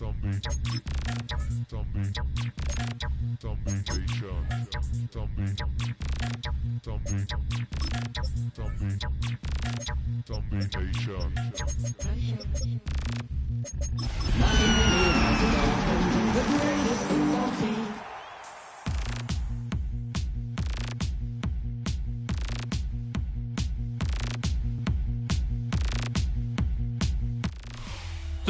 The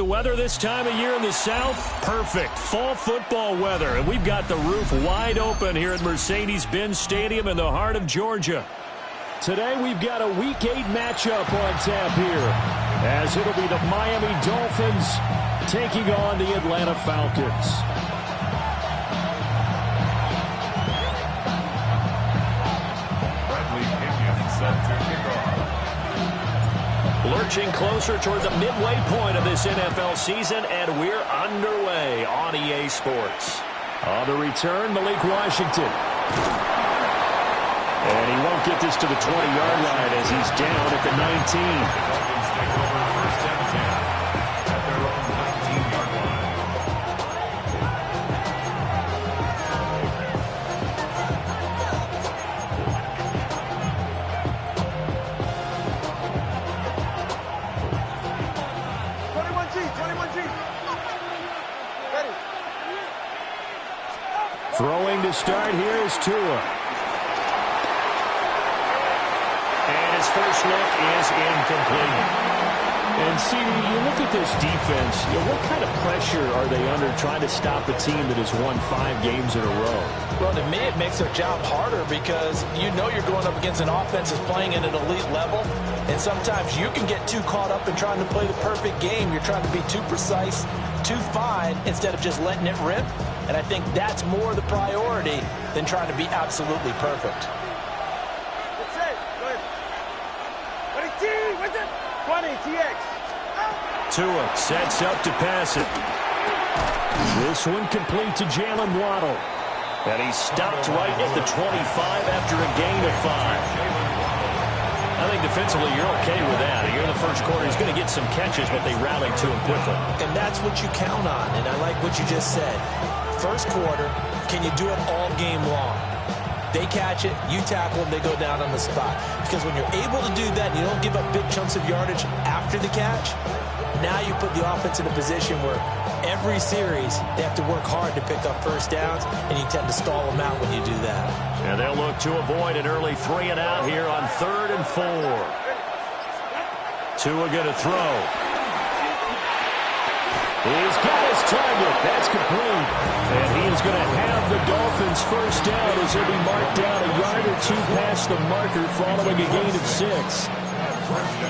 weather this time of year in the South, perfect. Fall football weather. And we've got the roof wide open here at Mercedes-Benz Stadium in the heart of Georgia. Today we've got a Week 8 matchup on tap here, as it'll be the Miami Dolphins taking on the Atlanta Falcons. Lurching closer toward the midway point of this NFL season, and we're underway on EA Sports. On the return, Malik Washington. And he won't get this to the 20-yard line as he's down at the 19. Throwing to start here is Tua. And his first look is incomplete. And see, you look at this defense, what kind of pressure are they under trying to stop a team that has won 5 games in a row? Well, to me, it makes their job harder because you know you're going up against an offense that's playing at an elite level. And sometimes you can get too caught up in trying to play the perfect game. You're trying to be too precise, too fine, instead of just letting it rip. And I think that's more the priority than trying to be absolutely perfect. That's it. Go ahead. 20, what's it? 20, TX. Tua sets up to pass it. This one complete to Jalen Waddle. And he stopped right at the 25 after a gain of 5. I think defensively you're okay with that. Here in the first quarter, he's going to get some catches, but they rallied to him quickly. And that's what you count on, and I like what you just said. First quarter, can you do it all game long? They catch it, you tackle them, they go down on the spot. Because when you're able to do that and you don't give up big chunks of yardage after the catch, now you put the offense in a position where every series they have to work hard to pick up first downs, and you tend to stall them out when you do that. And they'll look to avoid an early 3 and out here on 3rd and 4. Tua going to throw. He's got his target. That's complete. And he is going to have the Dolphins first down as he'll be marked down a yard or 2 past the marker following a gain of 6.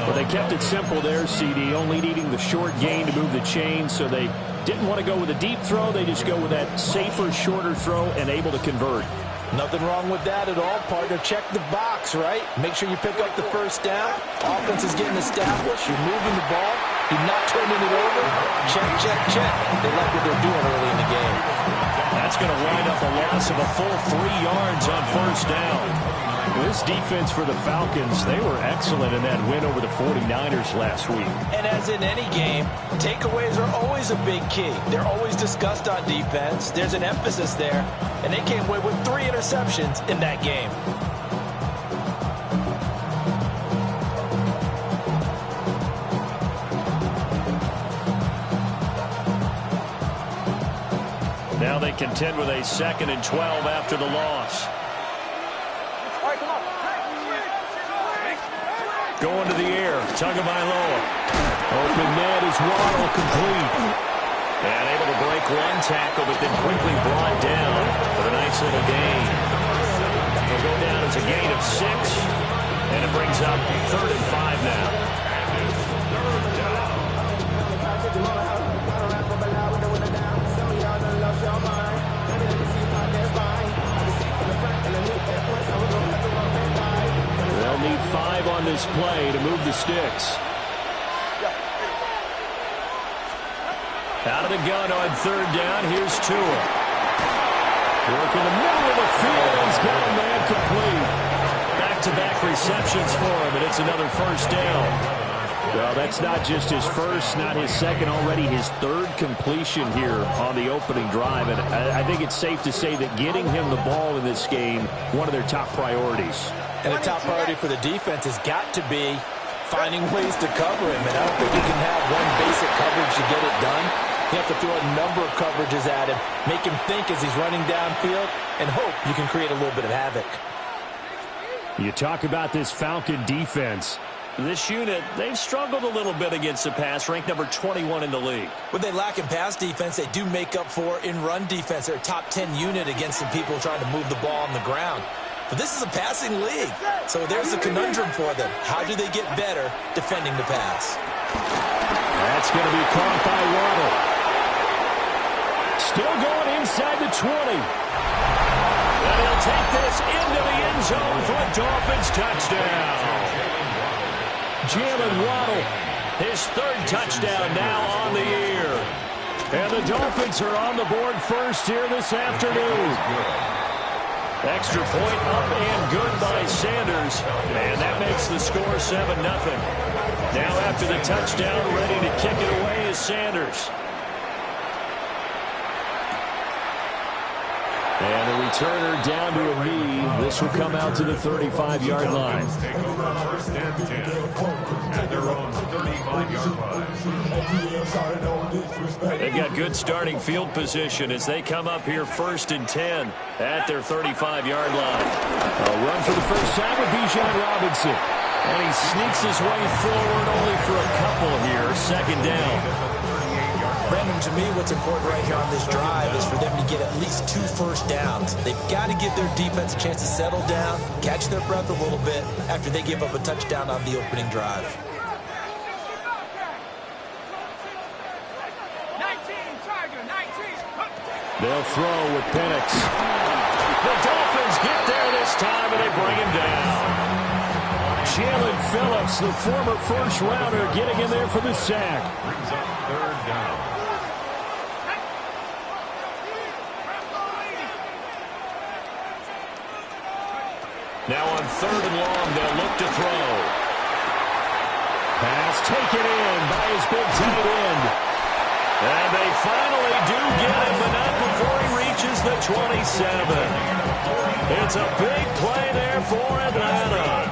But they kept it simple there, CD, only needing the short gain to move the chain, so they didn't want to go with a deep throw. They just go with that safer, shorter throw and able to convert. Nothing wrong with that at all, partner. Check the box, right? Make sure you pick up the first down. Offense is getting established. You're moving the ball. You're not turning it over. Check, check, check. They like what they're doing early in the game. That's going to wind up a loss of a full 3 yards on first down. This defense for the Falcons, they were excellent in that win over the 49ers last week. And as in any game, takeaways are always a big key. They're always discussed on defense. There's an emphasis there. And they came away with 3 interceptions in that game. Now they contend with a 2nd and 12 after the loss. Going to the air, Tagovailoa. Open net is Waddle, complete. And able to break 1 tackle, but then quickly brought down for a nice little gain. Will go down as a gain of 6, and it brings up 3rd and 5 now. They'll need 5 on this play to move the sticks. Out of the gun on 3rd down. Here's Tua. Working the middle of the field. He's got a man complete. Back-to-back receptions for him, and it's another first down. Well, that's not just his first, not his second, already his third completion here on the opening drive. And I think it's safe to say that getting him the ball in this game, one of their top priorities. And the top priority for the defense has got to be finding ways to cover him. And I don't think you can have one basic coverage to get it done. You have to throw a number of coverages at him, make him think as he's running downfield, and hope you can create a little bit of havoc. You talk about this Falcon defense. This unit, they've struggled a little bit against the pass, ranked number 21 in the league. When they lack in pass defense, they do make up for in run defense. They're a top 10 unit against some people trying to move the ball on the ground. But this is a passing league, so there's a conundrum for them. How do they get better defending the pass? That's going to be caught by Waddle. Still going inside the 20. And he'll take this into the end zone for a Dolphins touchdown. Jalen Waddle, his third touchdown now on the year. And the Dolphins are on the board first here this afternoon. Extra point up and good by Sanders. And that makes the score 7-0. Now after the touchdown, ready to kick it away is Sanders. And the returner down to a knee. This will come out to the 35-yard line. Take over first and 10 at their own 35-yard line. They've got good starting field position as they come up here first and 10 at their 35-yard line. A run for the first time with Bijan Robinson. And he sneaks his way forward only for a couple here. Second down. Brandon, to me, what's important right here on this drive is for them to get at least 2 first downs. They've got to give their defense a chance to settle down, catch their breath a little bit after they give up a touchdown on the opening drive. 19, Tiger, 19. They'll throw with Penix. The Dolphins get there this time, and they bring him down. Jalen Phillips, the former first-rounder, getting in there for the sack. Brings up third down. Now on third and long, they'll look to throw. Pass taken in by his big tight end. And they finally do get him, but not before he reaches the 27. It's a big play there for Atlanta.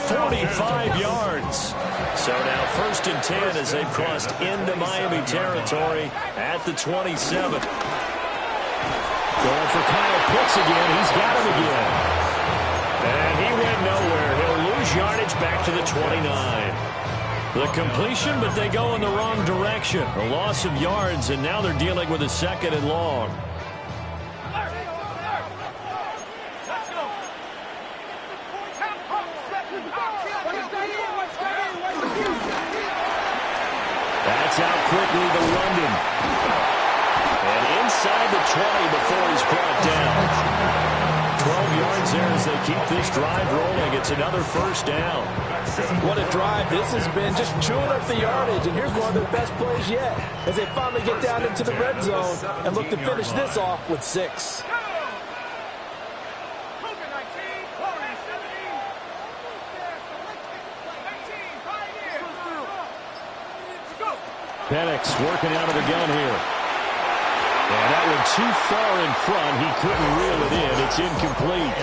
45 yards. So now first and 10 as they've crossed into Miami territory at the 27. Going for Kyle Pitts again. He's got him again. And he went nowhere. He'll lose yardage back to the 29. The completion, but they go in the wrong direction. A loss of yards, and now they're dealing with a second and long. That's out quickly to London. And inside the 20 before he's brought down. 12 yards there as they keep this drive rolling. It's another first down. What a drive this has been, just chewing up the yardage. And here's one of their best plays yet as they finally get down into the red zone and look to finish this off with 6. Penix working out of the gun here. And that one too far in front. He couldn't reel it in. It's incomplete.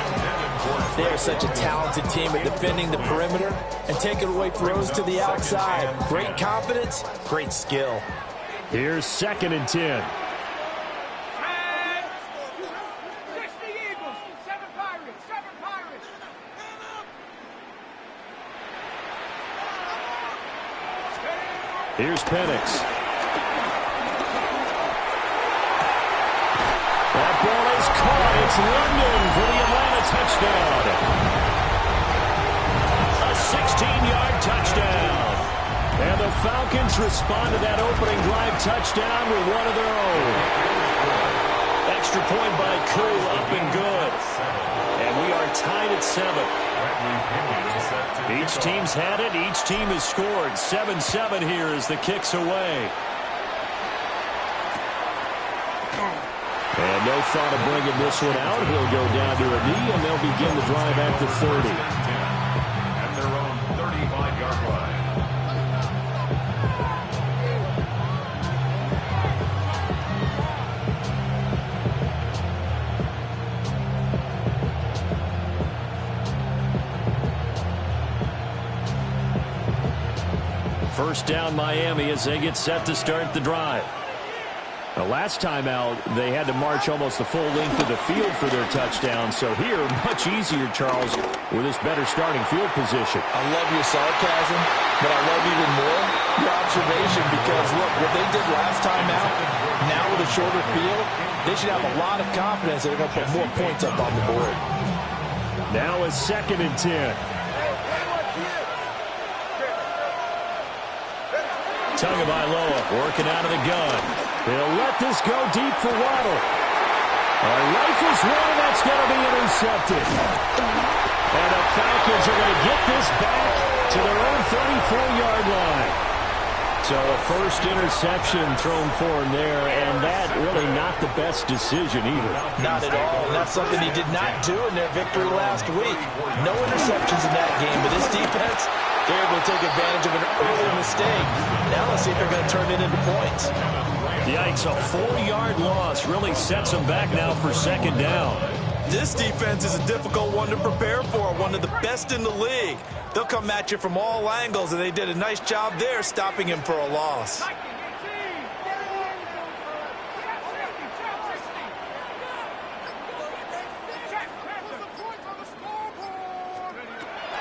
They are such a talented team at defending the perimeter and taking away throws to the outside. Great confidence, great skill. Here's second and 10. Here's Penix. That ball is caught. It's London for the Atlanta touchdown. A 16-yard touchdown. And the Falcons respond to that opening drive touchdown with one of their own. Extra point by Koo, up and good. And we are tied at 7. Each team's had it. Each team has scored. 7-7 here as the kick's away. And no thought of bringing this one out. He'll go down to a knee, and they'll begin the drive at the 30. At their own 35-yard line. First down Miami as they get set to start the drive. The last time out, they had to march almost the full length of the field for their touchdown. So here, much easier, Charles, with this better starting field position. I love your sarcasm, but I love even more your observation because, look, what they did last time out, now with a shorter field, they should have a lot of confidence that they're going to put more points up on the board. Now a 2nd and 10. Tagovailoa working out of the gun. He'll let this go deep for Waddle. Rifles one, and that's going to be intercepted. And the Falcons are going to get this back to their own 34-yard line. So a first interception thrown for him there, and that really not the best decision either. Not at all, and that's something he did not do in their victory last week. No interceptions in that game, but this defense, they're able to take advantage of an early mistake. Now let's see if they're going to turn it into points. Yikes, a 4-yard loss really sets them back now for 2nd down. This defense is a difficult one to prepare for, one of the best in the league. They'll come at you from all angles, and they did a nice job there stopping him for a loss.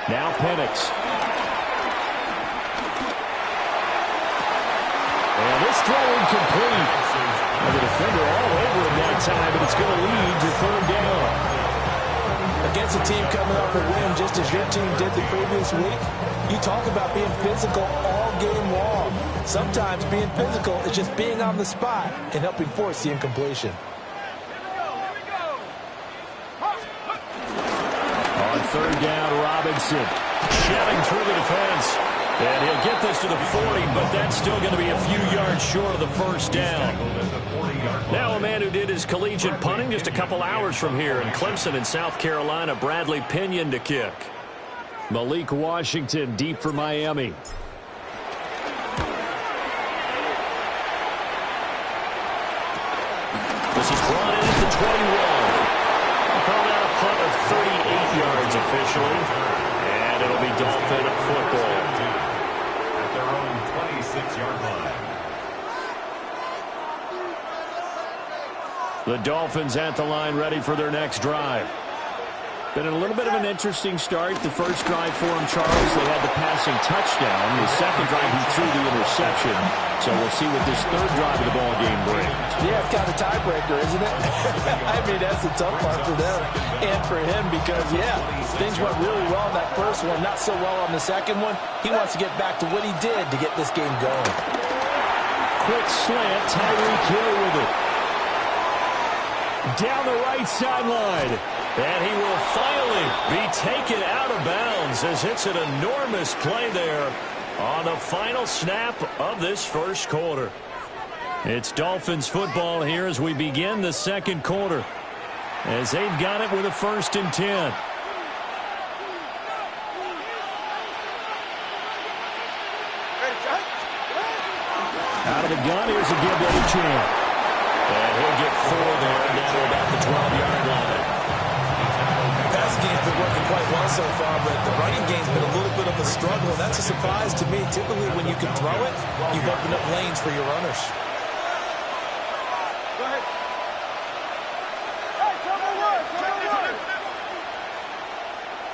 Now Penix. And this throw incomplete. And the defender all over him that time, but it's going to lead to 3rd down. Against a team coming off a win just as your team did the previous week, you talk about being physical all game long. Sometimes being physical is just being on the spot and helping force the incompletion. On 3rd down, Robinson shelling through the defense. And he'll get this to the 40, but that's still going to be a few yards short of the 1st down. Now a man who did his collegiate punting just a couple hours from here in Clemson in South Carolina, Bradley Pinion to kick. Malik Washington deep for Miami. This is brought in at the 21. Called out a punt of 38 yards officially. And it'll be Dolphin football. At their own 26-yard line. The Dolphins at the line ready for their next drive. Been a little bit of an interesting start. The first drive for him, Charles, they had the passing touchdown. The second drive, he threw the interception. So we'll see what this 3rd drive of the ball game brings. Yeah, it's kind of a tiebreaker, isn't it? I mean, that's the tough part for them and for him because, yeah, things went really well in that first one, not so well on the second one. He wants to get back to what he did to get this game going. Quick slant, Tyreek Hill with it. Down the right sideline. And he will finally be taken out of bounds as it's an enormous play there on the final snap of this first quarter. It's Dolphins football here as we begin the 2nd quarter. As they've got it with a 1st and 10. Out of the gun, here's a give to Champ. And he'll get 4 there, down to about the 12-yard line. Pass game's been working quite well so far, but the running game's been a little bit of a struggle. That's a surprise to me. Typically, when you can throw it, you've opened up lanes for your runners. Go ahead. Hey, turbo 1.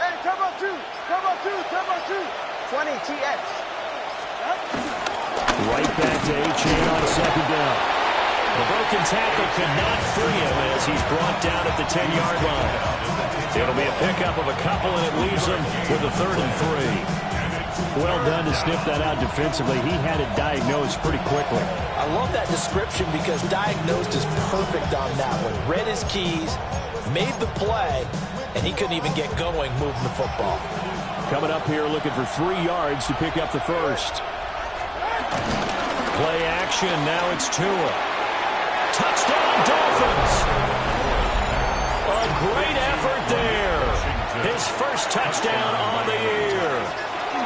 Hey, turbo 2. 20 TX. Right back to Achane on 2nd down. The broken tackle could not free him as he's brought down at the 10-yard line. It'll be a pickup of a couple, and it leaves him with a 3rd and 3. Well done to sniff that out defensively. He had it diagnosed pretty quickly. I love that description because diagnosed is perfect on that one. Read his keys, made the play, and he couldn't even get going moving the football. Coming up here looking for 3 yards to pick up the 1st. Play action, now it's Tua. Touchdown, Dolphins! A great effort there. His first touchdown on the year.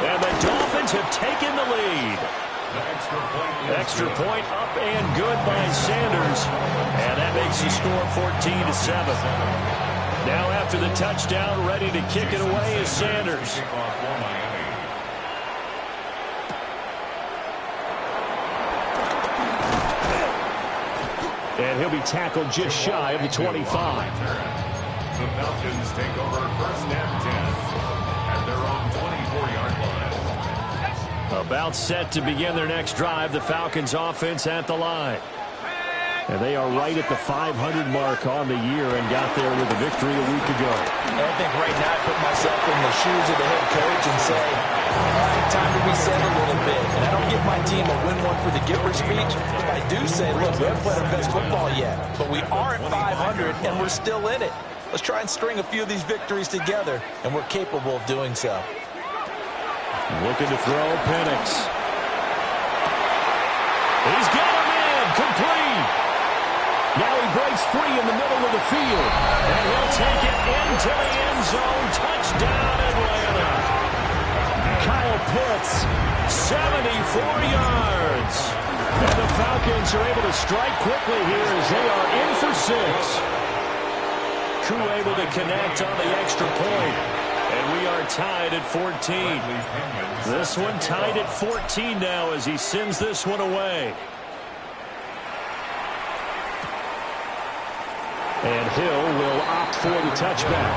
And the Dolphins have taken the lead. Extra point up and good by Sanders. And that makes the score 14-7. Now after the touchdown, ready to kick it away is Sanders. And he'll be tackled just shy of the 25. The Falcons take over 1st and 10 at their own 24-yard line. About set to begin their next drive, the Falcons offense at the line. And they are right at the 500 mark on the year and got there with a victory a week ago. I think right now I put myself in the shoes of the head coach and say, all right, time to reset a little bit. And I don't give my team a win one for the giver speech. I do say, look, we haven't played our best football yet, but we are at 500 and we're still in it. Let's try and string a few of these victories together, and we're capable of doing so. Looking to throw, Penix. He's got him in, complete. Now he breaks free in the middle of the field, and he'll take it into the end zone. Touchdown, Atlanta. Kyle Pitts, 74 yards. And the Falcons are able to strike quickly here as they are in for 6. Crew able to connect on the extra point. And we are tied at 14. This one tied at 14 now as he sends this one away. And Hill will opt for the touchback.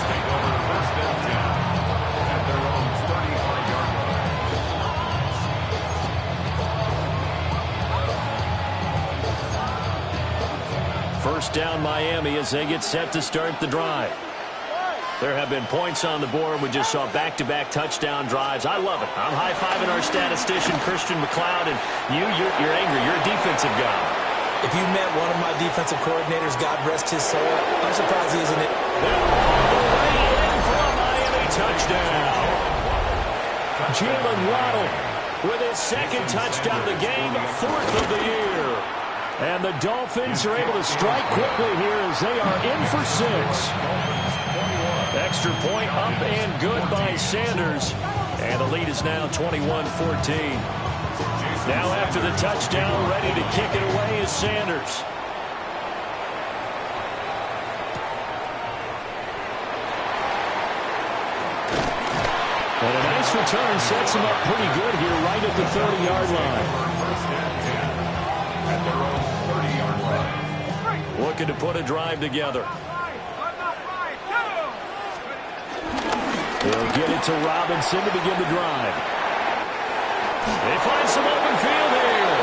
Take over 1st and 10 at their own 35-yard line. First down Miami as they get set to start the drive. There have been points on the board. We just saw back-to-back touchdown drives. I love it. I'm high-fiving our statistician, Christian McLeod, and you're angry. You're a defensive guy. If you met one of my defensive coordinators, God rest his soul, I'm surprised he isn't it. All the way in for a Miami touchdown. Jalen Waddle with his second touchdown of the game, 4th of the year. And the Dolphins are able to strike quickly here as they are in for 6. Extra point up and good by Sanders. And the lead is now 21-14. Now after the touchdown, ready to kick it away is Sanders. And a nice return sets him up pretty good here right at the 30-yard line. At their own 30-yard line. Looking to put a drive together. They'll get it to Robinson to begin the drive. They find some open field here.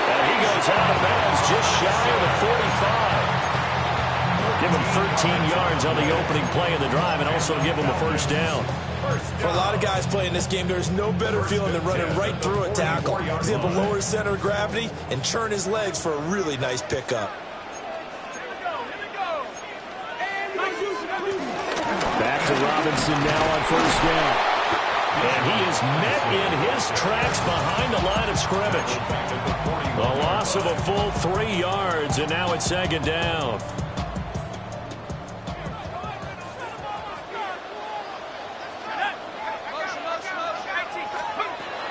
And he goes out of bounds just shy of the 45. Give him 13 yards on the opening play of the drive and also give him a first down. For a lot of guys playing this game, there's no better feeling than running right through a tackle. He's able to lower his center of gravity and turn his legs for a really nice pickup. Back to Robinson now on first down. And he is met in his tracks behind the line of scrimmage. A loss of a full 3 yards, and now it's 2nd down.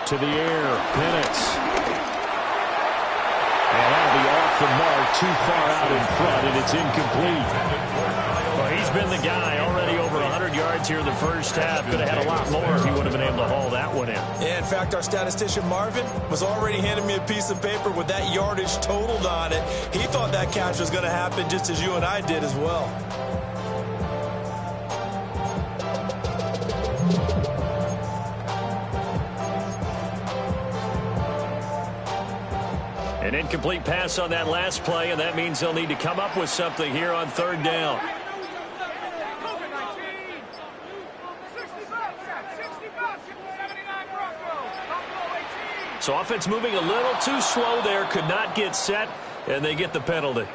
To the air, Penix. And that'll be off the mark, too far out in front, and it's incomplete. Well, he's been the guy already over 100 yards here in the first half. Could have had a lot more if he would have been able to haul that one in. Yeah, in fact, our statistician Marvin was already handing me a piece of paper with that yardage totaled on it. He thought that catch was going to happen just as you and I did as well. An incomplete pass on that last play, and that means they'll need to come up with something here on 3rd down. So offense moving a little too slow there, could not get set, and they get the penalty.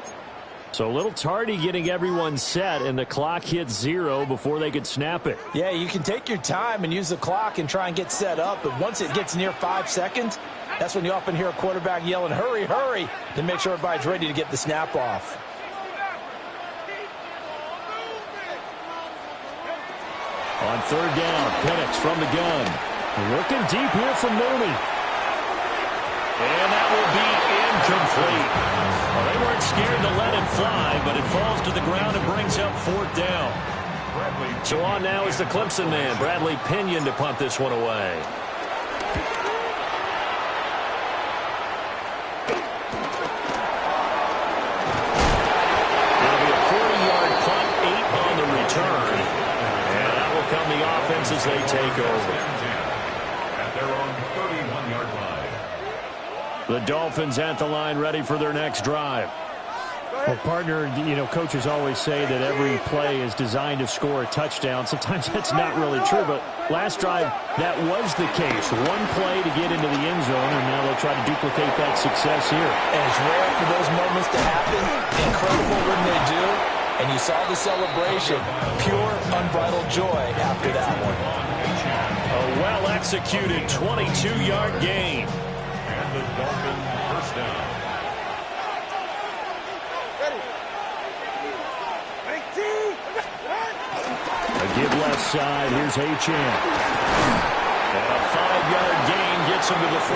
So a little tardy getting everyone set, and the clock hits 0 before they could snap it. Yeah, you can take your time and use the clock and try and get set up, but once it gets near 5 seconds, that's when you often hear a quarterback yelling, hurry, hurry, to make sure everybody's ready to get the snap off. On 3rd down, Penix from the gun. Looking deep here from Mooney. And that will be incomplete. Well, they weren't scared to let it fly, but it falls to the ground and brings up 4th down. So on now is the Clemson man, Bradley Pinion, to punt this one away. as they take over. At their own 31-yard line. The Dolphins at the line, ready for their next drive. Well, partner, you know, coaches always say that every play is designed to score a touchdown. Sometimes that's not really true, but last drive, that was the case. One play to get into the end zone, and now they'll try to duplicate that success here. And it's rare for those moments to happen. Incredible when they do. And you saw the celebration. Pure, unbridled joy after that one. A well-executed 22-yard gain. And the Dolphins first down. A give left side. Here's Achane. And a 5-yard gain gets him to the 42.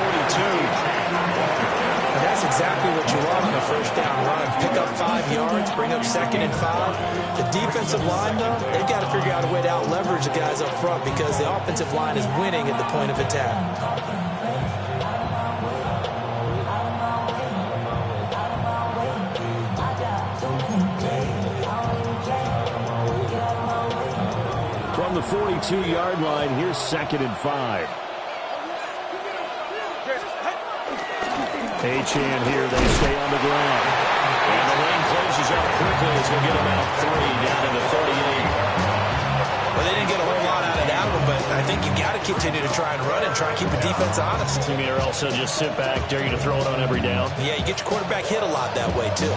And that's exactly what you want on a first down run. Pick up 5 yards, bring up 2nd and 5. The defensive line, though, they've got to figure out a way to out-leverage the guys up front because the offensive line is winning at the point of attack. From the 42-yard line, here's 2nd and 5. Achane here, they stay on the ground. And the lane closes out quickly as he'll get about 3 down to the 38. Well, they didn't get a whole lot out of that one, but I think you got to continue to try and run and try and keep the defense honest. You mean, or else they'll just sit back, dare you to throw it on every down? Yeah, you get your quarterback hit a lot that way, too.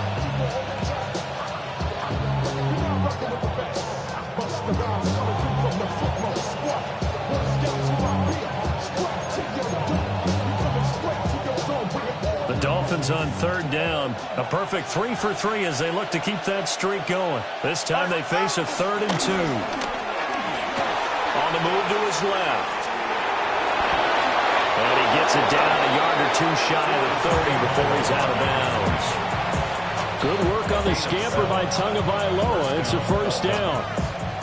Dolphins on 3rd down. A perfect 3 for 3 as they look to keep that streak going. This time they face a 3rd and 2. On the move to his left. And he gets it down a yard or 2 shy of the 30 before he's out of bounds. Good work on the scamper by Tagovailoa. It's a first down.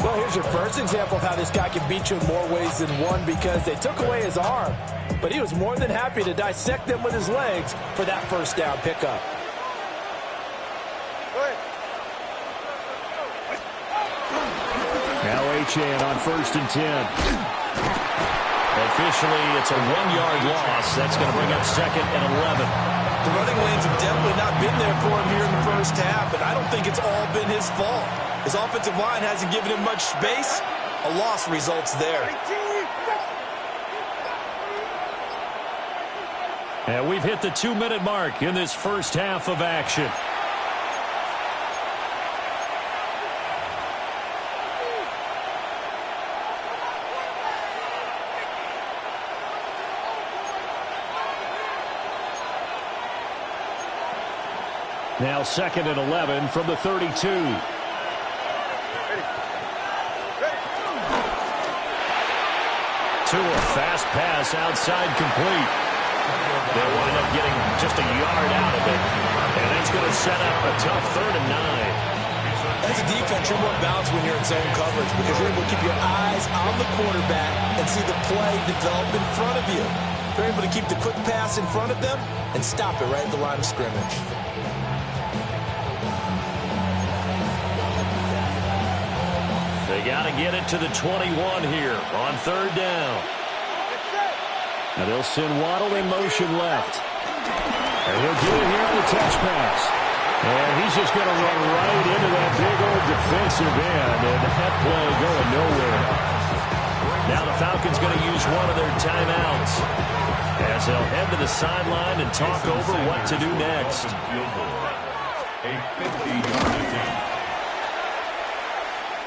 Well, here's your first example of how this guy can beat you in more ways than one because they took away his arm. But he was more than happy to dissect them with his legs for that first down pickup. Now Achane on 1st and 10. Officially, it's a 1-yard loss. That's going to bring up 2nd and 11. The running lanes have definitely not been there for him here in the first half, and I don't think it's all been his fault. His offensive line hasn't given him much space. A loss results there. And we've hit the 2-minute mark in this first half of action. Now 2nd and 11 from the 32. To a fast pass outside complete. They'll wind up getting just a yard out of it. And that's going to set up a tough 3rd and 9. As a defense, you're more balanced when you're in zone coverage because you're able to keep your eyes on the quarterback and see the play develop in front of you. You're able to keep the quick pass in front of them and stop it right at the line of scrimmage. They got to get it to the 21 here on 3rd down. Now they'll send Waddle in motion left. And he'll do it here on the touch pass. And he's just going to run right into that big old defensive end. And that play going nowhere. Now the Falcons going to use one of their timeouts as they'll head to the sideline and talk over what to do next. A 50-yard attempt.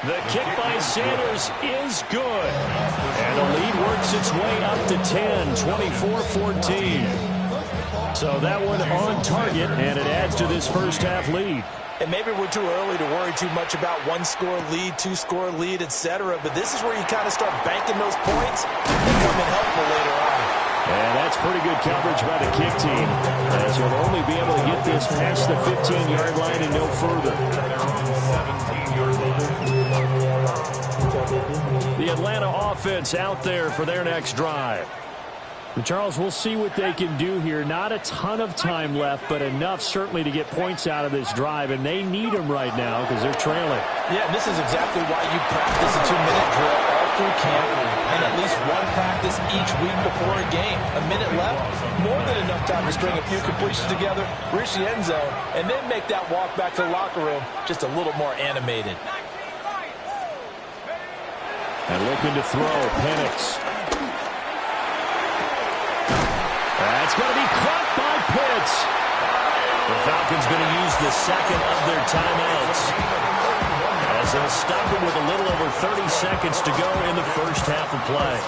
The kick by Sanders is good. And the lead works its way up to 10, 24-14. So that one on target, and it adds to this first half lead. And maybe we're too early to worry too much about 1-score lead, 2-score lead, etc. But this is where you kind of start banking those points and come in helpful later on. And that's pretty good coverage by the kick team, as he'll only be able to get this past the 15-yard line and no further. 17-yard line. The Atlanta offense out there for their next drive. And Charles, we'll see what they can do here. Not a ton of time left, but enough certainly to get points out of this drive, and they need them right now because they're trailing. Yeah, this is exactly why you practice a 2-minute drill all through camp. and at least one practice each week before a game. A minute left, more than enough time to string a few completions together, reach the end zone, and then make that walk back to the locker room just a little more animated. And looking to throw, Penix. That's going to be caught by Pitts. The Falcons going to use the second of their timeouts, as they'll stop it with a little over 30 seconds to go in the first half of play.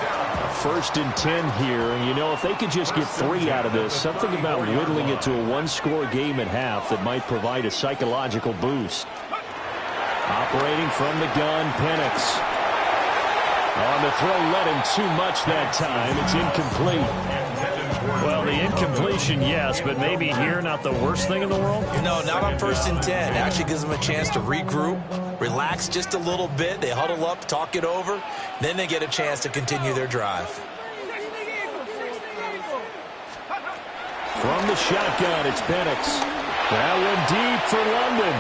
1st and 10 here, and you know, if they could just get 3 out of this, something about whittling it to a one-score game at half that might provide a psychological boost. Operating from the gun, Penix. On the throw, led him too much that time. It's incomplete. Well, the incompletion, yes, but maybe here not the worst thing in the world? No, not on 1st and 10. Actually gives them a chance to regroup, relax just a little bit. They huddle up, talk it over. Then they get a chance to continue their drive. From the shotgun, it's Penix. That one deep for London.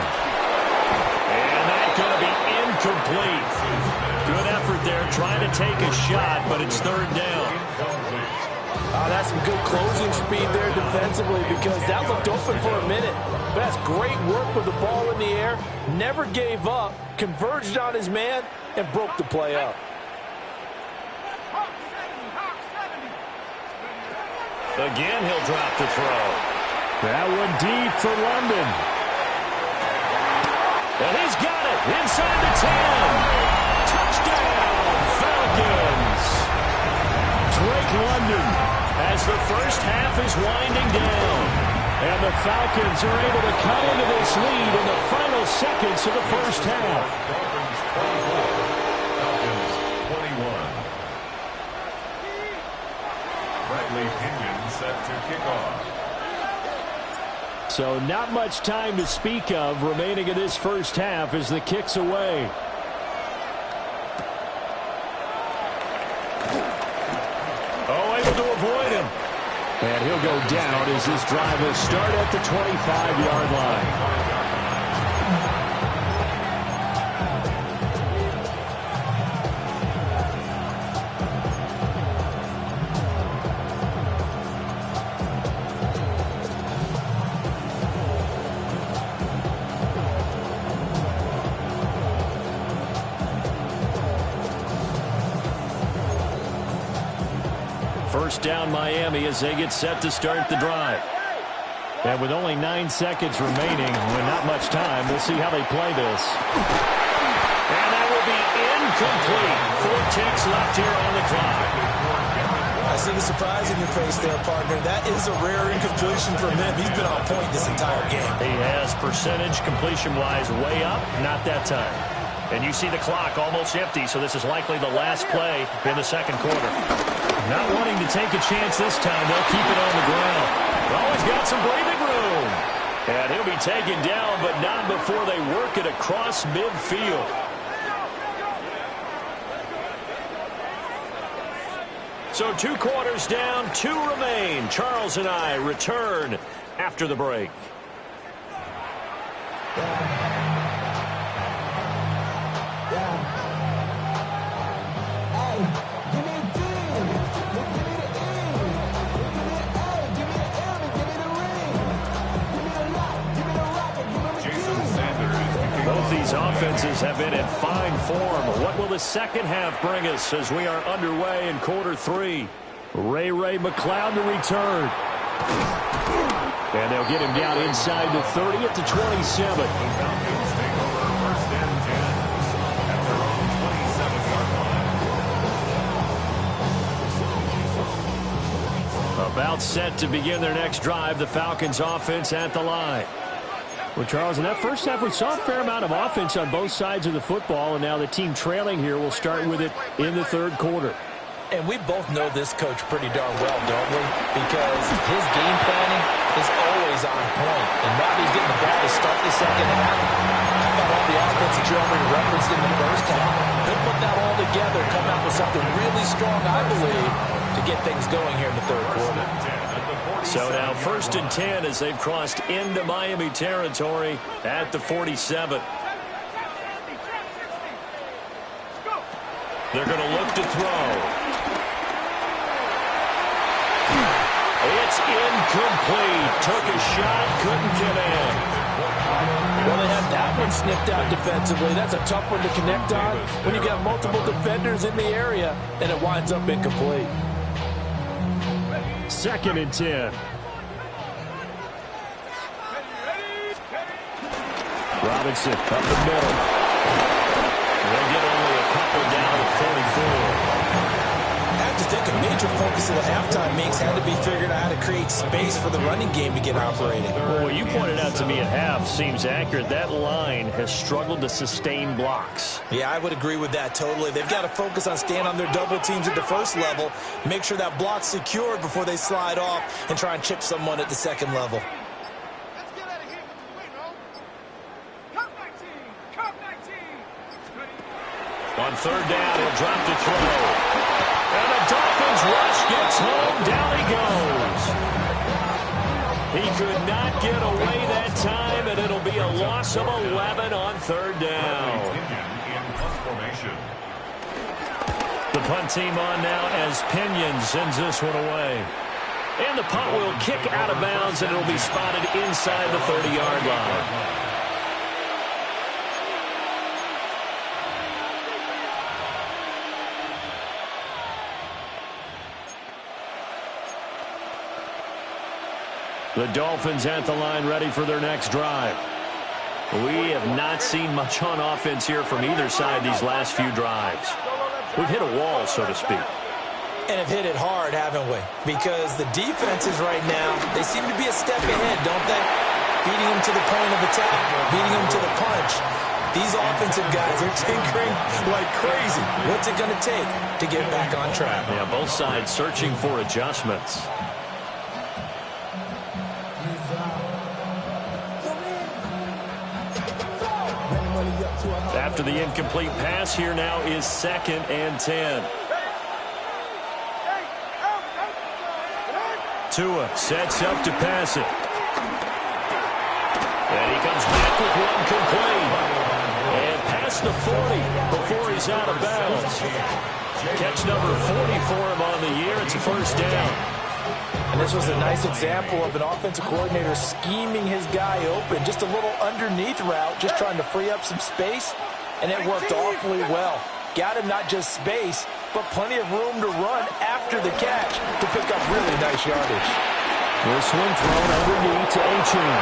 And that's going to be incomplete. Good effort there, trying to take a shot, but it's 3rd down. That's some good closing speed there defensively, because that looked open for a minute. But that's great work with the ball in the air. Never gave up, converged on his man, and broke the play up. Again, he'll drop the throw. That one deep for London. And he's got it inside the 10. Touchdown, Falcons. Drake London, as the first half is winding down. And the Falcons are able to cut into this lead in the final seconds of the first half. Falcons 21. Bradley Pinion set to kick off. So not much time to speak of remaining in this first half as the kick's away. Oh, able to avoid him. And he'll go down as this drive will start at the 25-yard line. First down Miami as they get set to start the drive. And with only 9 seconds remaining, with not much time, we'll see how they play this. And that will be incomplete. 4 ticks left here on the clock. I see the surprise in your face there, partner. That is a rare incompletion from him. He's been on point this entire game. He has percentage completion-wise way up, not that time. And you see the clock almost empty, so this is likely the last play in the second quarter. Not wanting to take a chance this time, they'll keep it on the ground. Always got some breathing room. And he'll be taken down, but not before they work it across midfield. So 2 quarters down, 2 remain. Charles and I return after the break. Both these offenses have been in fine form. What will the second half bring us as we are underway in quarter 3? Ray McCloud to return. And they'll get him down inside the 30 at the 27. The Falcons take over 1st and 10 at their own 27-yard line. About set to begin their next drive, the Falcons offense at the line. Well, Charles, in that first half, we saw a fair amount of offense on both sides of the football, and now the team trailing here will start with it in the third quarter. And we both know this coach pretty darn well, don't we? Because his game planning is always on point. And now he's getting the ball to start the second half. How about all the offense that you already referenced in the first half? He'll put that all together, come out with something really strong, I believe, to get things going here in the third quarter. So now 1st and 10 as they've crossed into Miami territory at the 47. They're going to look to throw. It's incomplete. Took a shot, couldn't get in. Well, they had that one snipped out defensively. That's a tough one to connect on when you got multiple defenders in the area, and it winds up incomplete. 2nd and 10. Robinson up the middle. They'll get only a couple down at 44. I have to think a major focus of the halftime makes had to be figuring out how to create space for the running game to get operating. Well, what you pointed out to me at half seems accurate. That line has struggled to sustain blocks. Yeah, I would agree with that totally. They've got to focus on staying on their double teams at the first level, make sure that block's secured before they slide off and try and chip someone at the second level. Let's get out of here. Wait, no. Come 19. Come 19. On 3rd down, he'll drop to throw. And the Dolphins rush gets home. Down he goes. He could not get away that time, and it'll be a loss of 11 on 3rd down. The punt team on now as Pinion sends this one away. And the punt will kick out of bounds, and it'll be spotted inside the 30-yard line. The Dolphins at the line ready for their next drive. We have not seen much on offense here from either side these last few drives. We've hit a wall, so to speak. And have hit it hard, haven't we? Because the defenses right now, they seem to be a step ahead, don't they? Beating them to the point of attack, beating them to the punch. These offensive guys are tinkering like crazy. What's it going to take to get back on track? Yeah, both sides searching for adjustments. After the incomplete pass, here now is 2nd and 10. Tua sets up to pass it. And he comes back with one complete. And past the 40 before he's out of bounds. Catch number 40 for him on the year. It's a 1st down. And this was a nice example of an offensive coordinator scheming his guy open. Just a little underneath route, just trying to free up some space. And it worked awfully well. Got him not just space, but plenty of room to run after the catch to pick up really nice yardage. This one thrown underneath to Achane.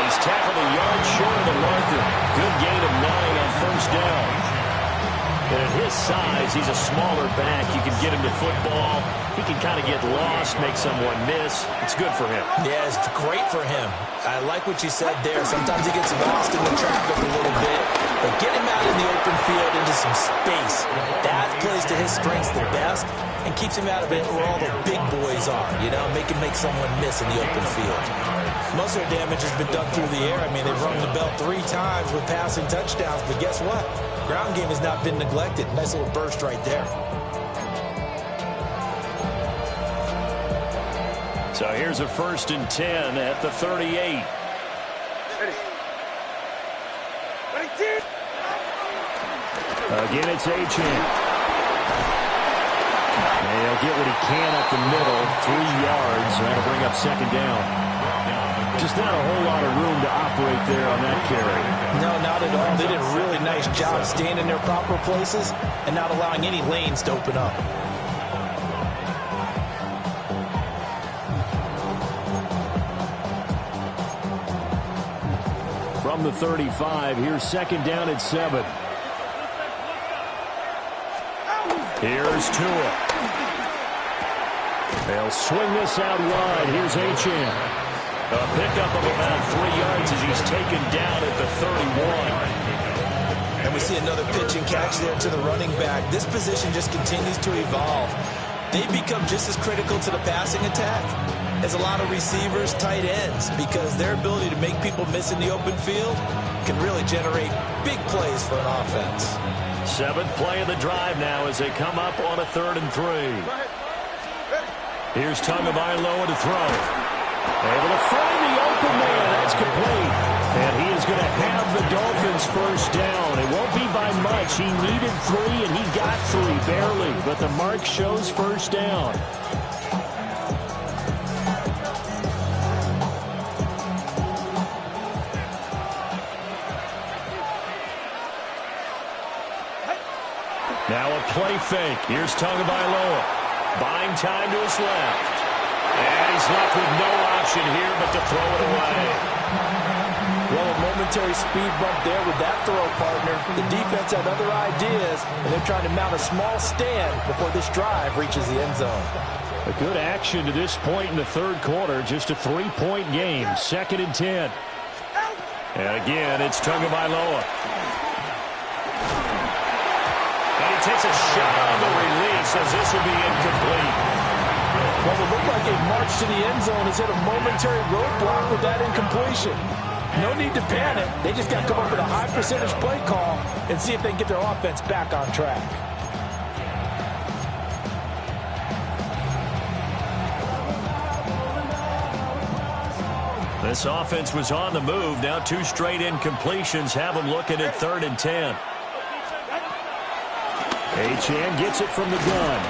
He's tackled a yard short of the marker. Good gain of 9 on 1st down. And at his size, he's a smaller back. You can get him to football. He can kind of get lost, make someone miss. It's good for him. Yeah, it's great for him. I like what you said there. Sometimes he gets lost in the traffic a little bit. But get him out in the open field into some space. That plays to his strengths the best and keeps him out of it where all the big boys are, you know, make someone miss in the open field. Most of their damage has been done through the air. I mean, they've rung the bell 3 times with passing touchdowns, but guess what? Ground game has not been neglected. Nice little burst right there. So here's a 1st and 10 at the 38. Again, it's Achane. And he'll get what he can up the middle, 3 yards. That'll bring up 2nd down. Just not a whole lot of room to operate there on that carry. No, not at all. They did a really nice job staying in their proper places and not allowing any lanes to open up. From the 35, here's 2nd down at 7. Here's Tua. They'll swing this out wide. Here's Achane. A pickup of about 3 yards as he's taken down at the 31. And we see another pitch and catch there to the running back. This position just continues to evolve. They become just as critical to the passing attack as a lot of receivers, tight ends, because their ability to make people miss in the open field can really generate big plays for an offense. 7th play of the drive now as they come up on a 3rd and 3. Here's Tagovailoa to throw. Able to find the open man. That's complete. And he is going to have the Dolphins 1st down. It won't be by much. yards. He needed 3, and he got 3, barely. But the mark shows first down. Now a play fake. Here's Tagovailoa. Buying time to his left. And he's left with no option here but to throw it away. Well, a momentary speed bump there with that throw, partner. The defense had other ideas, and they're trying to mount a small stand before this drive reaches the end zone. A good action to this point in the third quarter. Just a 3-point game. 2nd and 10. And again, it's Tagovailoa. And he takes a shot on the release as this will be incomplete. Well, it looked like a march to the end zone has hit a momentary roadblock with that incompletion. No need to panic. They just got to come up with a high percentage play call and see if they can get their offense back on track. This offense was on the move. Now 2 straight incompletions have them looking at 3rd and 10. Achane gets it from the gun.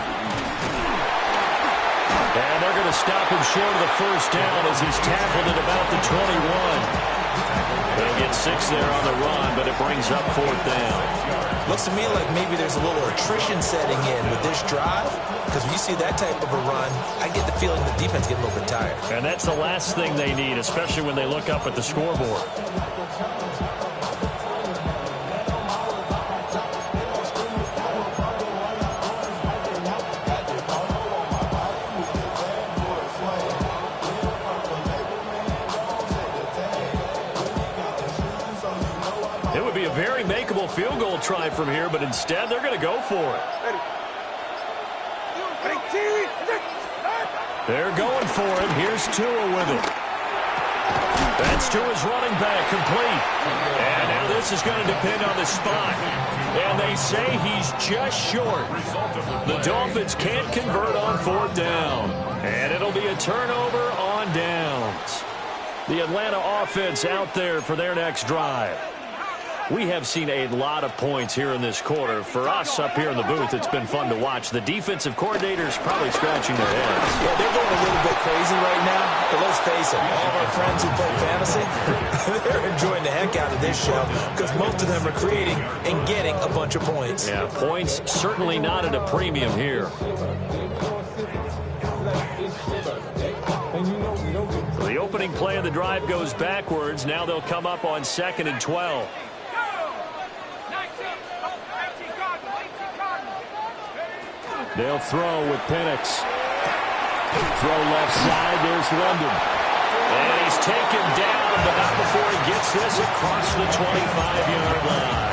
And they're going to stop him short of the first down as he's tackled at about the 21. They'll get 6 there on the run, but it brings up 4th down. Looks to me like maybe there's a little attrition setting in with this drive, because when you see that type of a run, I get the feeling the defense getting a little bit tired. And that's the last thing they need, especially when they look up at the scoreboard. It would be a very makeable field goal try from here, but instead they're going to go for it. They're going for it. Here's Tua with it. That's Tua's running back, complete. And now this is going to depend on the spot. And they say he's just short. The Dolphins can't convert on 4th down. And it'll be a turnover on downs. The Atlanta offense out there for their next drive. We have seen a lot of points here in this quarter. For us up here in the booth, it's been fun to watch. The defensive coordinators probably scratching their heads. Yeah, they're going a little bit crazy right now. But let's face it, all of our friends who play fantasy, they're enjoying the heck out of this show because most of them are creating and getting a bunch of points. Yeah, points certainly not at a premium here. The opening play of the drive goes backwards. Now they'll come up on 2nd and 12. They'll throw with Penix. Throw left side. There's London. And he's taken down, but not before he gets this across the 25-yard line.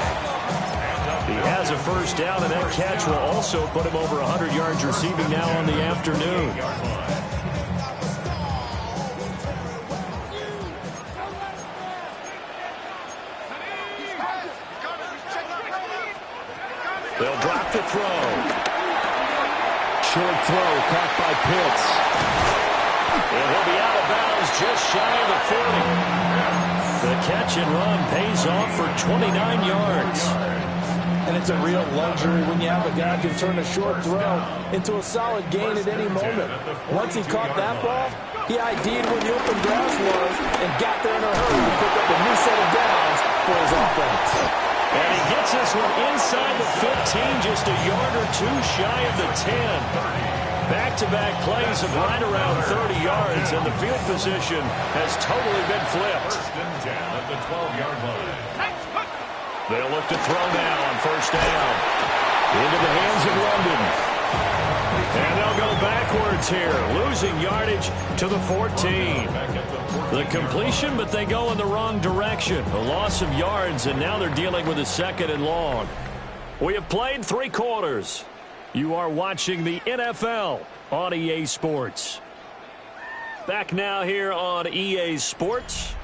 He has a first down, and that catch will also put him over 100 yards receiving now on the afternoon. They'll drop the throw. Short throw caught by Pitts. And he'll be out of bounds just shy of the 40. The catch and run pays off for 29 yards. And it's a real luxury when you have a guy who can turn a short throw into a solid gain at any moment. Once he caught that ball, he ID'd where the open grass was and got there in a hurry to pick up a new set of downs for his offense. And he gets this one inside the 15, just a yard or 2 shy of the 10. Back-to-back plays of right around 30 yards, and the field position has totally been flipped. 1st and 10 at the 12-yard line. They'll look to throw now on 1st down. Into the hands of London. And they'll go backwards here, losing yardage to the 14. The completion, but they go in the wrong direction. A loss of yards, and now they're dealing with a 2nd and long. We have played 3 quarters. You are watching the NFL on EA Sports. Back now here on EA Sports.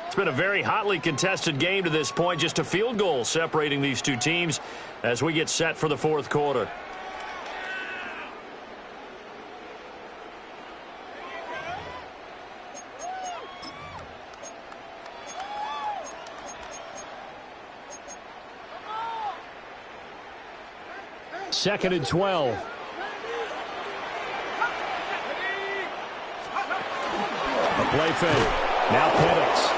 It's been a very hotly contested game to this point. Just a field goal separating these two teams as we get set for the 4th quarter. 2nd and 12. A play fake. Now Penix.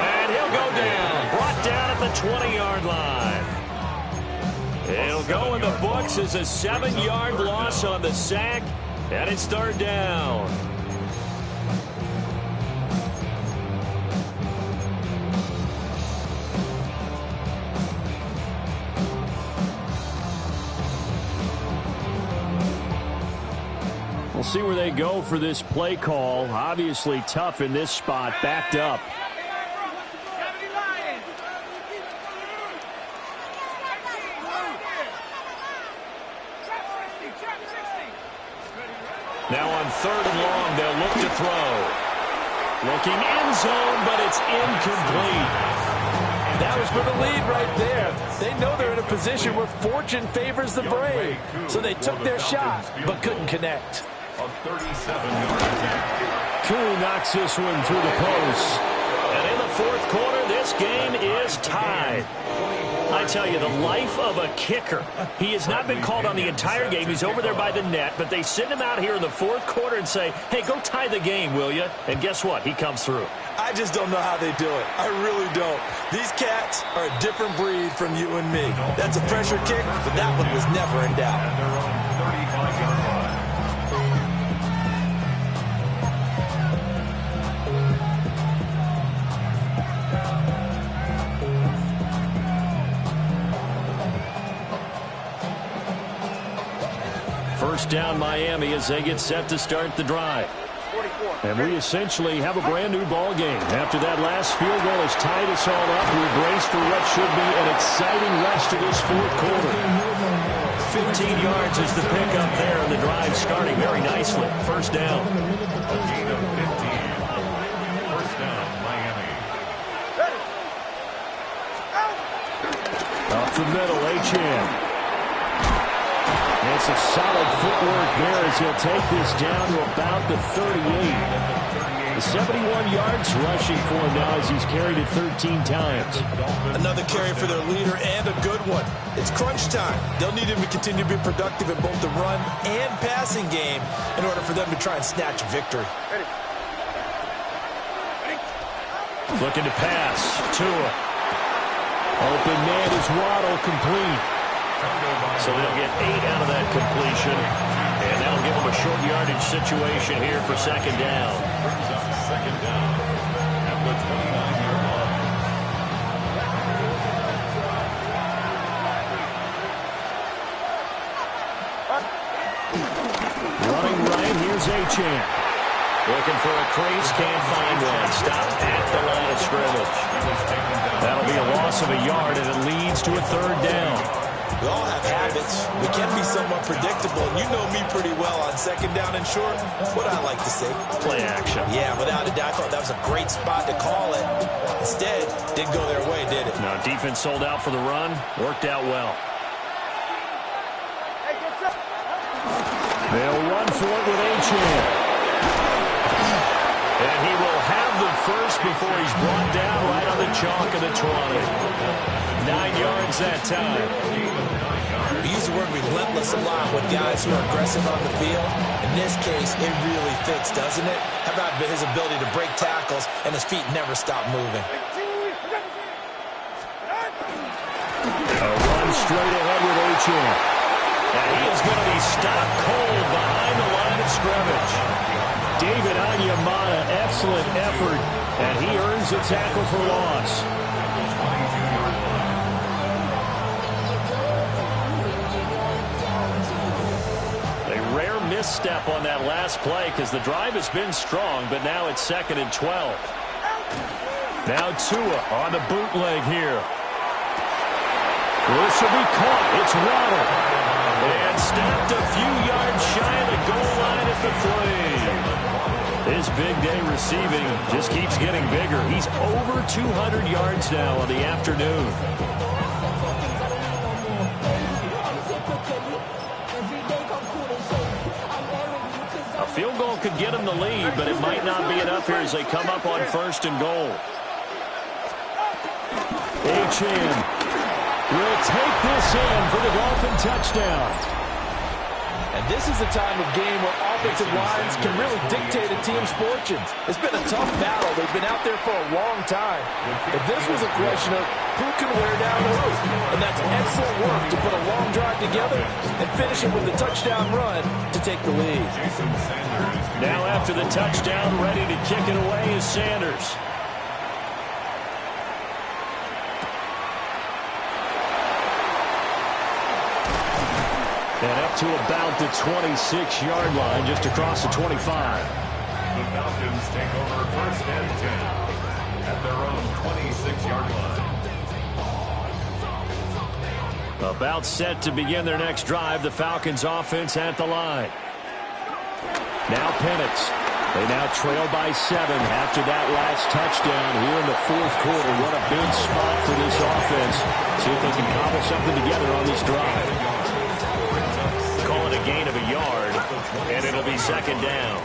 And he'll go down. Brought down at the 20-yard line. It'll go in the books as a 7-yard loss on the sack. And it's 3rd down. We'll see where they go for this play call. Obviously tough in this spot, backed up. Now on 3rd and long, they'll look to throw. Looking end zone, but it's incomplete. That was for the lead right there. They know they're in a position where fortune favors the brave. So they took their shot, but couldn't connect. A 37-yard attempt. Koo knocks this one through the post. And in the 4th quarter, this game is tied. I tell you, the life of a kicker. He has not been called on the entire game. He's over there by the net, but they send him out here in the 4th quarter and say, hey, go tie the game, will you? And guess what? He comes through. I just don't know how they do it. I really don't. These cats are a different breed from you and me. That's a pressure kick, but that one was never in doubt. At their own 35-yard line. First down Miami as they get set to start the drive. And we essentially have a brand new ball game. After that last field goal has tied us all up, we brace for what should be an exciting rest of this 4th quarter. 15 yards is the pickup there, and the drive starting very nicely. First down. A gain of 15. First down, Miami. Up the middle, Achane. It's a solid footwork there as he'll take this down to about the 38. The 71 yards rushing for him now as he's carried it 13 times. Another carry for their leader and a good one. It's crunch time. They'll need him to continue to be productive in both the run and passing game in order for them to try and snatch victory. Looking to pass. Tua. Open man is Waddle, complete. So they'll get 8 out of that completion. And that'll give them a short yardage situation here for 2nd down. Brings up 2nd down at the 29-yard line. Running right, here's Achane. Looking for a crease, can't find one. Stopped at the line of scrimmage. That'll be a loss of a yard, and it leads to a 3rd down. We all have habits. We can be somewhat predictable, and you know me pretty well on 2nd down and short. What I like to say? Play action. Yeah, without a doubt, I thought that was a great spot to call it. Instead, didn't go their way, did it? No, defense sold out for the run. Worked out well. They'll run for it with Achane. And he will have the first before he's brought down right on the chalk of the 20. 9 yards that time. We use the word relentless a lot with guys who are aggressive on the field. In this case, it really fits, doesn't it? How about his ability to break tackles and his feet never stop moving? A run straight ahead with Achane. And he is going to be stopped cold behind the line of scrimmage. David Onyemata, excellent effort, and he earns a tackle for loss. A rare misstep on that last play because the drive has been strong, but now it's 2nd and 12. Now Tua on the bootleg here. This will be caught. It's Waddle. And stopped a few yards shy of the goal line at the 3. His big day receiving just keeps getting bigger. He's over 200 yards now on the afternoon. A field goal could get him the lead, but it might not be enough here as they come up on 1st and goal. Achane will take this in for the Dolphin touchdown. And this is the time of game where offensive lines can really dictate a team's fortunes. It's been a tough battle. They've been out there for a long time. But this was a question of who can wear down who. And that's excellent work to put a long drive together and finish it with a touchdown run to take the lead. Now after the touchdown, ready to kick it away is Sanders. And up to about the 26-yard line, just across the 25. The Falcons take over first and 10 at their own 26-yard line. About set to begin their next drive. The Falcons offense at the line. Now Penix. They now trail by 7 after that last touchdown here in the fourth quarter. What a big spot for this offense. See if they can cobble something together on this drive. Call it a gain of a yard, and it'll be second down.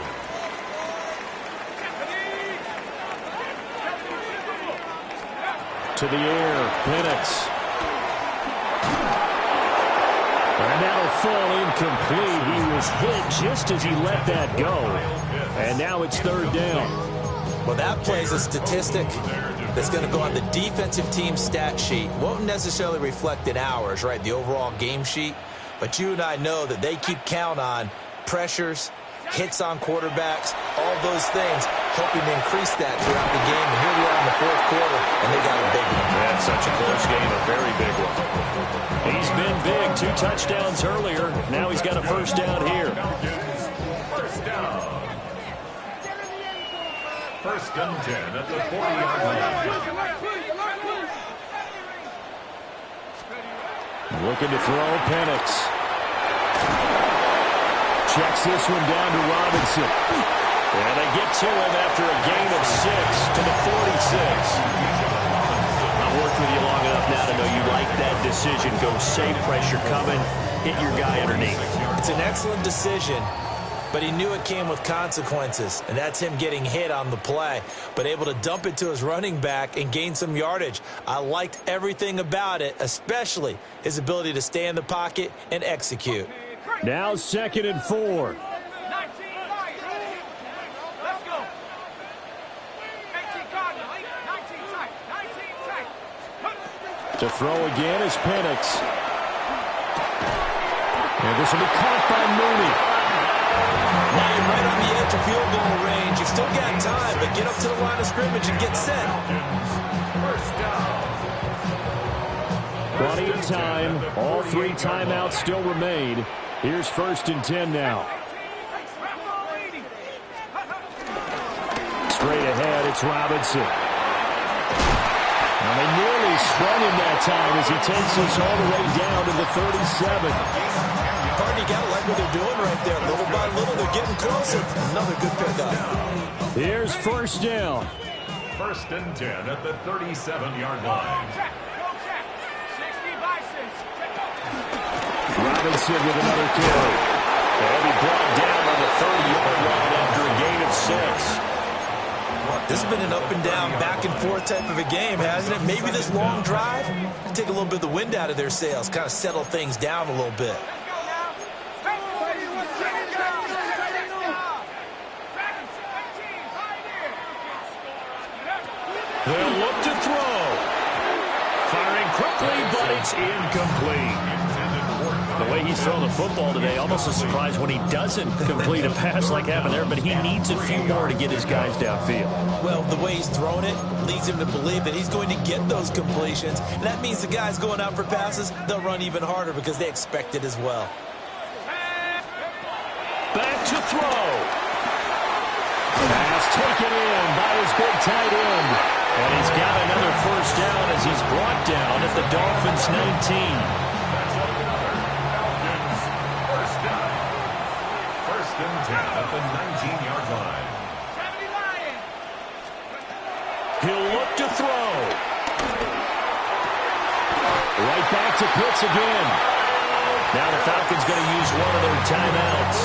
To the air, Penix. And that'll fall incomplete. He was hit just as he let that go. And now it's third down. Well, that plays a statistic that's going to go on the defensive team stat sheet. Won't necessarily reflect in ours, right, the overall game sheet. But you and I know that they keep count on pressures, hits on quarterbacks, all those things, hoping to increase that throughout the game. And here we are in the fourth quarter, and they got a big one. That's such a close game, a very big one. He's been big, 2 touchdowns earlier. Now he's got a first down here. First down. First and 10 at the 40-yard line. Looking to throw, Penix. Checks this one down to Robinson. And they get to him after a gain of 6 to the 46. I've worked with you long enough now to know you like that decision. Go safe, pressure coming, hit your guy underneath. It's an excellent decision, but he knew it came with consequences, and that's him getting hit on the play, but able to dump it to his running back and gain some yardage. I liked everything about it, especially his ability to stay in the pocket and execute. Now 2nd and 4. To throw again is Penix. And this will be caught by Mooney. Now you're right on the edge of field goal range. You've still got time, but get up to the line of scrimmage and get set. First down. Plenty of time. All 3 timeouts still remain. Here's 1st and 10 now. Straight ahead, it's Robinson. And they nearly sprung him that time as he takes us all the way down to the 37. Partner, you got to like what they're doing right there. Little by little, they're getting closer. Another good pickup. Here's first down. First and 10 at the 37-yard line. Robinson with another carry. And he brought down on the 30-yard line after a gain of 6. This has been an up-and-down, back-and-forth type of a game, hasn't it? Maybe this long drive take a little bit of the wind out of their sails, kind of settle things down a little bit. They'll look to throw. Firing quickly, but it's incomplete. The way he's thrown the football today, almost a surprise when he doesn't complete a pass like happened there, but he needs a few more to get his guys downfield. Well, the way he's thrown it leads him to believe that he's going to get those completions. And that means the guys going out for passes, they'll run even harder because they expect it as well. Back to throw. Pass taken in by his big tight end. And he's got another first down as he's brought down at the Dolphins' 19. At the 19-yard line. He'll look to throw. Right back to Pitts again. Now the Falcons going to use one of their timeouts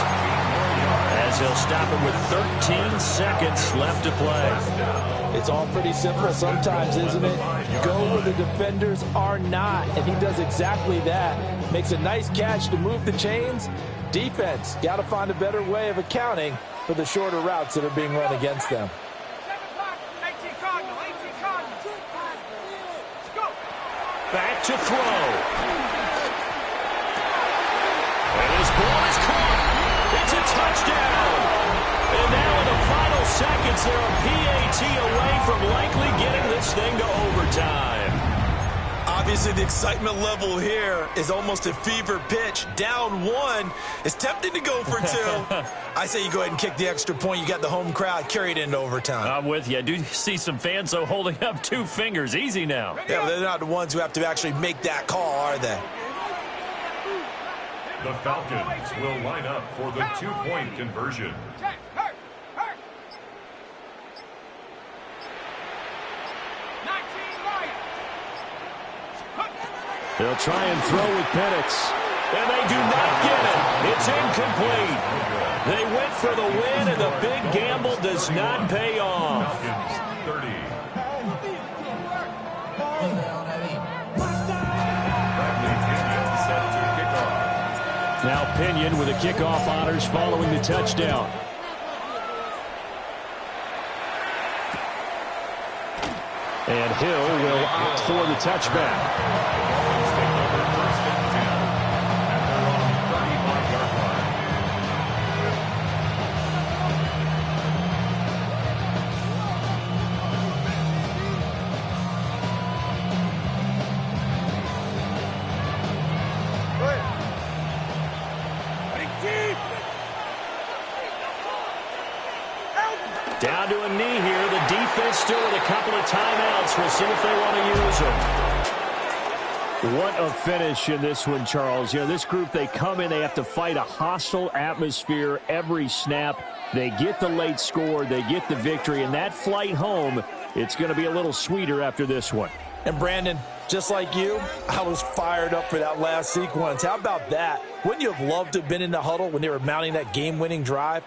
as they'll stop him with 13 seconds left to play. It's all pretty simple sometimes, isn't it? Go where the defenders are not, and he does exactly that. Makes a nice catch to move the chains, Defense, got to find a better way of accounting for the shorter routes that are being run against them. Back to throw. And his ball is caught. It's a touchdown. And now in the final seconds, they're a PAT away from likely getting this thing to overtime. Obviously, the excitement level here is almost a fever pitch. Down one. It's tempting to go for two. I say you go ahead and kick the extra point. You got the home crowd carried into overtime. I'm with you. I do see some fans, though, holding up 2 fingers. Easy now. Yeah, but they're not the ones who have to actually make that call, are they? The Falcons will line up for the 2-point conversion. They'll try and throw with Penix. And they do not get it. It's incomplete. They went for the win, and the big gamble does not pay off. Falcons 30. Set to kick off. Now Pinion with the kickoff honors following the touchdown. And Hill will opt for the touchback. Down to a knee here. The defense still with a couple of timeouts. We'll see if they want to use them. What a finish in this one, Charles. You know, this group, they come in, they have to fight a hostile atmosphere every snap. They get the late score, they get the victory, and that flight home, it's going to be a little sweeter after this one. And Brandon, just like you, I was fired up for that last sequence. How about that? Wouldn't you have loved to have been in the huddle when they were mounting that game-winning drive?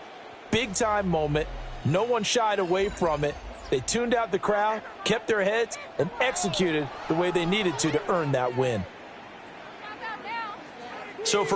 Big-time moment. No one shied away from it. They tuned out the crowd, kept their heads, and executed the way they needed to earn that win. So for